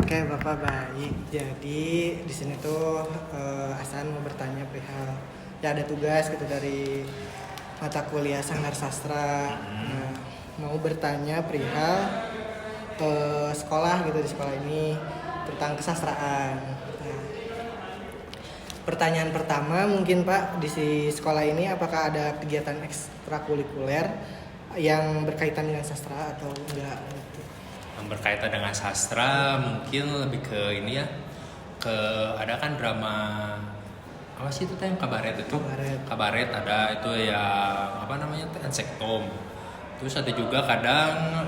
Oke, Bapak baik. Jadi di sini tuh Hasan mau bertanya perihal ya ada tugas gitu dari mata kuliah Sanggar Sastra. Nah, mau bertanya perihal sekolah gitu di sekolah ini tentang kesastraan. Nah, pertanyaan pertama mungkin Pak di sekolah ini apakah ada kegiatan ekstrakurikuler yang berkaitan dengan sastra atau enggak gitu? Yang berkaitan dengan sastra mungkin lebih ke ini ya, ke ada kan drama apa sih itu yang kabaret itu, kabaret ada itu ya apa namanya Insektom. Terus ada juga kadang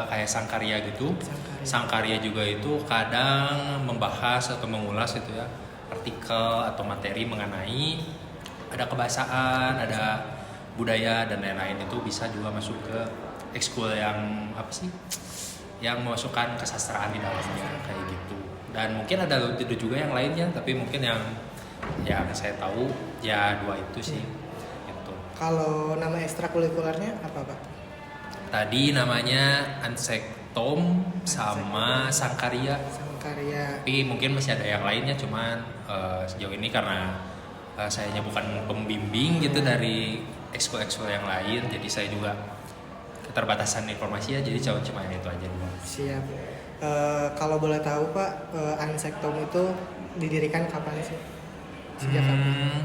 kayak sangkarya gitu. Sangkarya juga itu kadang membahas atau mengulas itu ya artikel atau materi mengenai ada kebahasaan, ada budaya dan lain-lain, itu bisa juga masuk ke ekskul yang apa sih, yang memasukkan kesastraan di dalamnya kayak gitu. Dan mungkin ada juga yang lainnya, tapi mungkin yang saya tahu ya dua itu sih. Gitu. Kalau nama ekstrakurikulernya apa Pak? Tadi namanya Ansektom sama Sangkarya. Sangkarya. Tapi mungkin masih ada yang lainnya, cuman sejauh ini karena sayanya bukan pembimbing gitu dari ekskul-ekskul yang lain, jadi saya juga keterbatasan informasi ya, jadi cuma yang itu aja dulu. Siap. Kalau boleh tahu Pak, Ansektom itu didirikan kapan sih? Sejak kapan?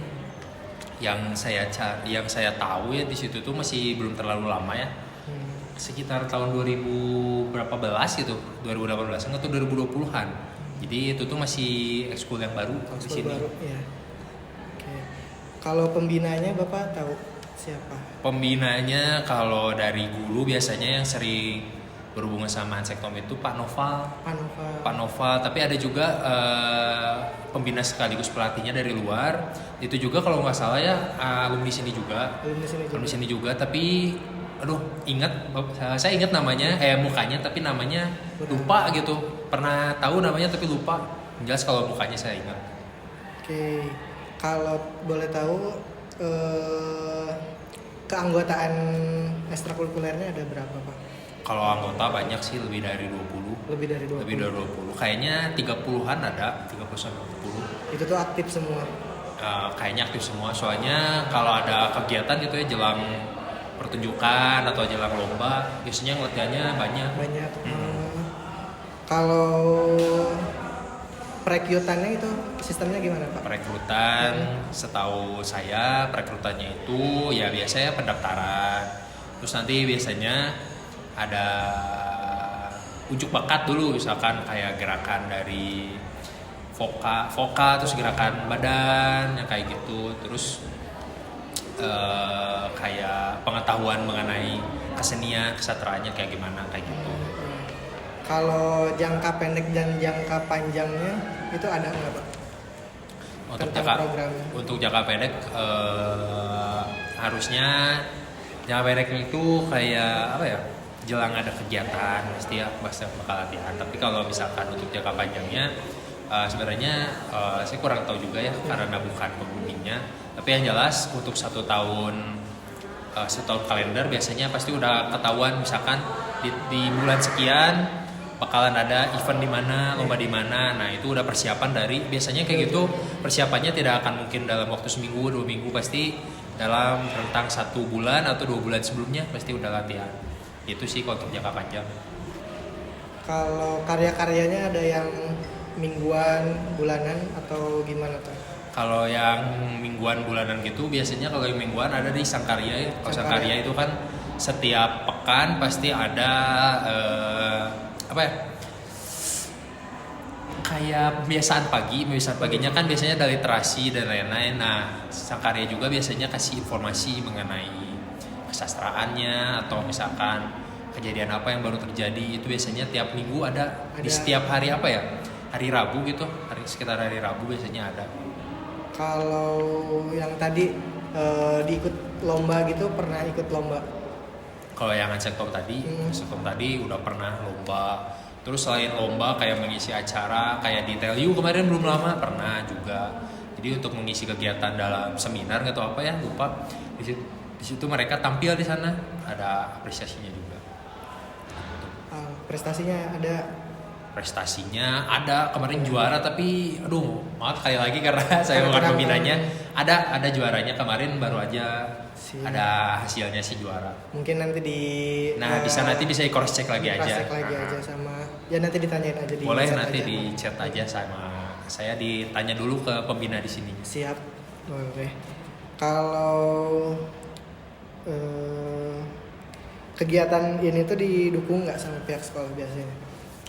Yang saya tahu ya di situ tuh masih belum terlalu lama ya. Sekitar tahun 2000 berapa belas gitu, 2018 atau 2020-an. Jadi itu tuh masih ekskul yang baru di sini. Baru, ya. Oke. Kalau pembinanya Bapak tahu siapa? Pembinanya kalau dari dulu biasanya yang sering berhubungan sama Ansektom itu Pak Noval. Pak Noval, tapi ada juga pembina sekaligus pelatihnya dari luar. Itu juga kalau nggak salah ya alumni sini juga. Alumni sini juga, tapi saya ingat namanya, mukanya, tapi namanya lupa gitu. Pernah tahu namanya tapi lupa. Jelas kalau mukanya saya ingat. Oke. Kalau boleh tahu keanggotaan ekstrakurikulernya ada berapa Pak? Kalau anggota banyak sih, lebih dari 20. Lebih dari 20. Kayaknya 30-an ada, 30-40. Itu tuh aktif semua. Kayaknya aktif semua. Soalnya kalau ada kegiatan gitu ya, jelang pertunjukan atau jelang lomba, biasanya latihannya banyak. Kalau perekrutannya itu sistemnya gimana Pak? Perekrutan, setahu saya perekrutannya itu ya biasanya pendaftaran. Terus nanti biasanya ada ujuk bakat dulu, misalkan kayak gerakan dari vokal, terus gerakan badan yang kayak gitu. Terus kayak pengetahuan mengenai kesenian, kesastraannya kayak gimana, kayak gitu. Kalau jangka pendek dan jangka panjangnya itu ada nggak Pak? Untuk jangka pendek harusnya jangka pendeknya itu kayak apa ya? Jelang ada kegiatan pasti ya bakal latihan. Tapi kalau misalkan untuk jangka panjangnya sebenarnya saya kurang tahu juga ya, karena bukan pembimbingnya. Tapi yang jelas untuk satu tahun kalender biasanya pasti udah ketahuan, misalkan di bulan sekian bakalan ada event di mana, lomba di mana. Nah itu udah persiapan dari, biasanya kayak gitu. Persiapannya tidak akan mungkin dalam waktu seminggu, 2 minggu, pasti dalam rentang 1 bulan atau 2 bulan sebelumnya pasti udah latihan. Itu sih kalau untuk jangka panjang. Kalau karya-karyanya ada yang mingguan, bulanan atau gimana Pak? Kalau yang mingguan, bulanan gitu biasanya kalau yang mingguan ada di Sangkarya ya. Kalau Sangkarya itu kan setiap pekan pasti ada kayak pembiasaan paginya kan biasanya ada literasi dan lain-lain. Nah Sangkarya juga biasanya kasih informasi mengenai kesastraannya, atau misalkan kejadian apa yang baru terjadi. Itu biasanya tiap minggu ada. Di setiap hari hari Rabu gitu, sekitar hari Rabu biasanya ada. Kalau yang tadi diikut lomba gitu, pernah ikut lomba? Kalau yang Ansektom tadi udah pernah lomba. Terus selain lomba kayak mengisi acara kayak di Telu kemarin belum lama pernah juga. Jadi untuk mengisi kegiatan dalam seminar atau apa ya lupa, di situ mereka tampil di sana, ada apresiasinya juga. Prestasinya ada prestasinya ada kemarin juara, tapi aduh maaf sekali lagi karena saya bukan Kadang-kadang pembinanya. Ada juaranya kemarin, baru aja Siap. ada hasilnya si juara. Mungkin nanti Nah bisa nanti bisa cross check lagi aja. cross-check lagi aja sama ya nanti ditanyain aja di Boleh chat nanti aja. di chat aja sama saya, ditanya dulu ke pembina di sini. Siap, boleh. Kalau kegiatan ini tuh didukung nggak sama pihak sekolah biasanya?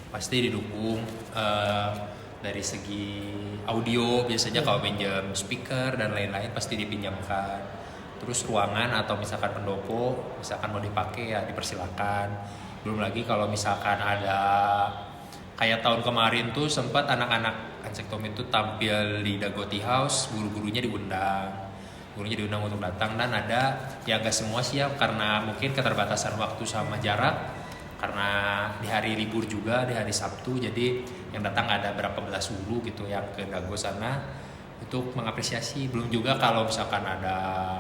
Pasti didukung dari segi audio, biasanya kalau pinjam speaker dan lain-lain pasti dipinjamkan. Terus ruangan atau misalkan pendopo misalkan mau dipakai ya dipersilakan. Belum lagi kalau misalkan ada kayak tahun kemarin tuh sempat anak-anak Ansektom itu tampil di Dagoti House, gurunya diundang untuk datang, dan ada ya gak semua sih ya karena mungkin keterbatasan waktu sama jarak. Karena di hari libur juga, di hari Sabtu, jadi yang datang ada berapa belas guru gitu yang ke Dago sana untuk mengapresiasi. Belum juga kalau misalkan ada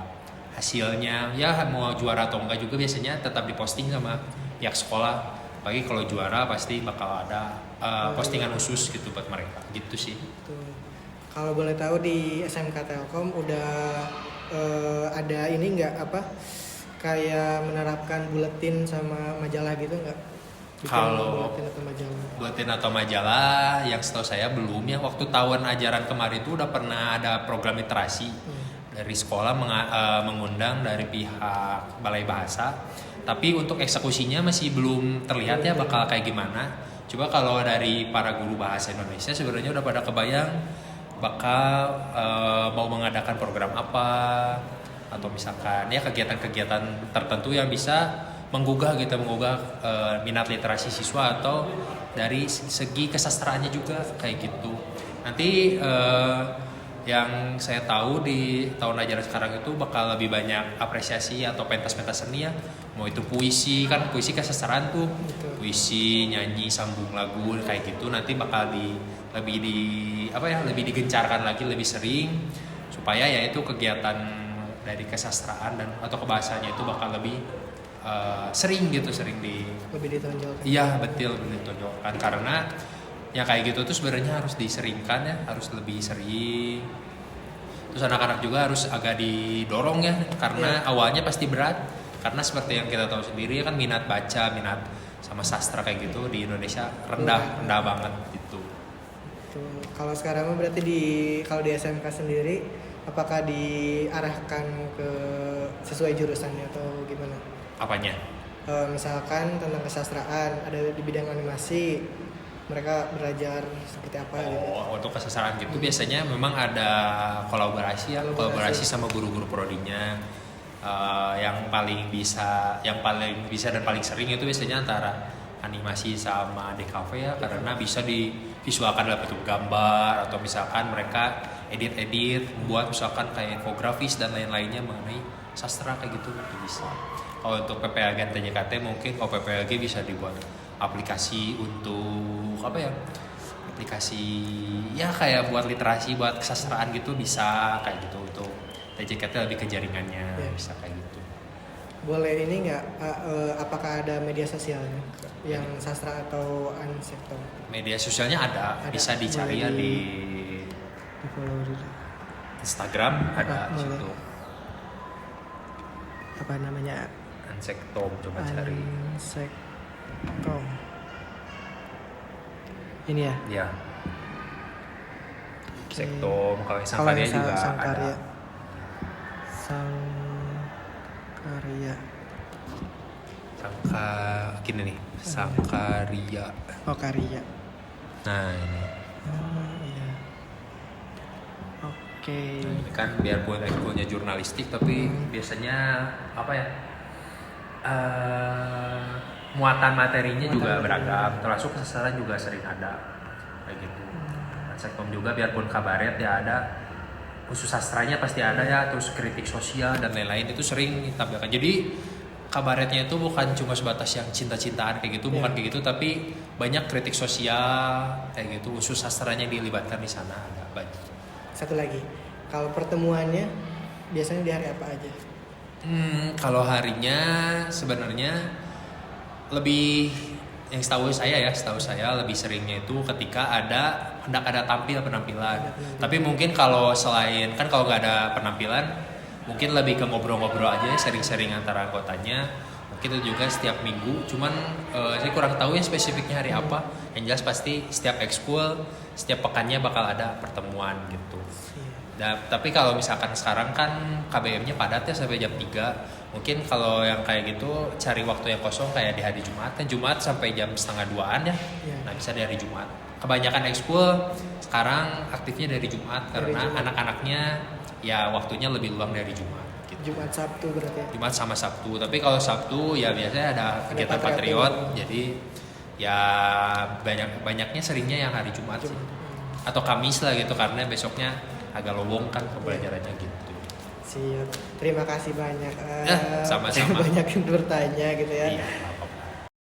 hasilnya, ya mau juara atau enggak juga biasanya tetap diposting sama pihak sekolah. Bagi kalau juara pasti bakal ada postingan khusus gitu buat mereka, gitu sih. Tuh. Kalau boleh tahu di SMK Telkom udah ada ini nggak apa kayak menerapkan buletin sama majalah gitu nggak? Bikin Kalau buletin atau majalah yang setahu saya belum ya. Waktu tahun ajaran kemarin itu udah pernah ada program literasi dari sekolah mengundang dari pihak Balai Bahasa, tapi untuk eksekusinya masih belum terlihat ya bakal kayak gimana. Coba kalau dari para guru bahasa Indonesia sebenarnya udah pada kebayang bakal mau mengadakan program apa, atau misalkan ya kegiatan-kegiatan tertentu yang bisa menggugah minat literasi siswa, atau dari segi kesastraannya juga kayak gitu. Nanti yang saya tahu di tahun ajaran sekarang itu bakal lebih banyak apresiasi atau pentas-pentas seni ya, mau itu puisi kesastraan tuh. Betul. Puisi, nyanyi, sambung lagu kayak gitu nanti bakal lebih digencarkan lagi, lebih sering, supaya ya itu kegiatan dari kesastraan dan atau kebahasanya itu bakal lebih sering lebih ditonjolkan. Iya betul, ditonjolkan, karena ya kayak gitu tuh sebenarnya harus diseringkan ya, harus lebih sering. Terus anak-anak juga harus agak didorong ya, karena awalnya pasti berat, karena seperti yang kita tahu sendiri kan minat baca, minat sama sastra kayak gitu di Indonesia rendah banget gitu. Tuh. Kalau sekarang mah berarti kalau di SMK sendiri apakah diarahkan ke sesuai jurusannya atau gimana? Apanya? Misalkan tentang kesastraan, ada di bidang animasi, mereka belajar seperti apa gitu. Untuk kesastraan gitu biasanya memang ada kolaborasi sama guru-guru prodinya. Yang paling bisa dan paling sering itu biasanya antara animasi sama DKV ya, karena bisa divisualkan dalam bentuk gambar, atau misalkan mereka edit buat misalkan kayak infografis dan lain-lainnya mengenai sastra kayak gitu itu bisa. Kalau untuk PPAG dan TJKT mungkin kalau PPAG bisa dibuat aplikasi untuk aplikasi ya kayak buat literasi, buat kesastraan gitu bisa kayak gitu. Untuk TJKT lebih ke jaringannya bisa kayak gitu. Boleh ini nggak? Apakah ada media sosialnya yang sastra atau Ansektom? Media sosialnya ada. Bisa dicari ya di Instagram ada situ. Apa namanya? Ansektom, coba cari. Ansektom. Ini ya? Ya. Ansektom, kalau Sangkarya juga ada. Gini nih, Sangkarya. Oh, Karya. Nah ini. Iya. Oke. Nah, ini kan biarpun ekskulnya jurnalistik, tapi biasanya muatan materinya juga beragam, termasuk kesastraan juga sering ada kayak gitu. Ansektom juga biarpun kabaret ya ada, khusus sastranya pasti ada ya, terus kritik sosial dan lain-lain itu sering ditampilkan. Jadi kabaretnya itu bukan cuma sebatas yang cinta-cintaan kayak gitu, bukan kayak gitu, tapi banyak kritik sosial kayak gitu, khusus sastranya dilibatkan di sana ada banyak. Satu lagi, kalau pertemuannya biasanya di hari apa aja? Kalau harinya sebenarnya lebih yang setahu saya lebih seringnya itu ketika hendak ada penampilan. Tapi mungkin kalau selain kan kalau nggak ada penampilan, mungkin lebih ke ngobrol-ngobrol aja ya, sering-sering antara anggotanya. Mungkin itu juga setiap minggu. Cuman saya kurang tahu ya spesifiknya hari apa. Yang jelas pasti setiap ekskul, setiap pekannya bakal ada pertemuan gitu. Tapi kalau misalkan sekarang kan KBM-nya padat ya sampai jam 3. Mungkin kalau yang kayak gitu cari waktu yang kosong kayak di hari Jumat. Kan Jumat sampai jam 1:30 ya. Nah, bisa dari hari Jumat. Kebanyakan ekskul sekarang aktifnya dari Jumat karena anak-anaknya ya waktunya lebih luang dari Jumat. Gitu. Jumat Sabtu berarti. Jumat sama Sabtu. Tapi kalau Sabtu ya biasanya ada kegiatan patriot. Jadi ya banyaknya seringnya yang hari Jumat sih. Atau Kamis lah gitu karena besoknya agak lowong kan pembelajarannya gitu. Siap. Terima kasih banyak. Sama-sama. Banyak yang bertanya gitu ya. Iya.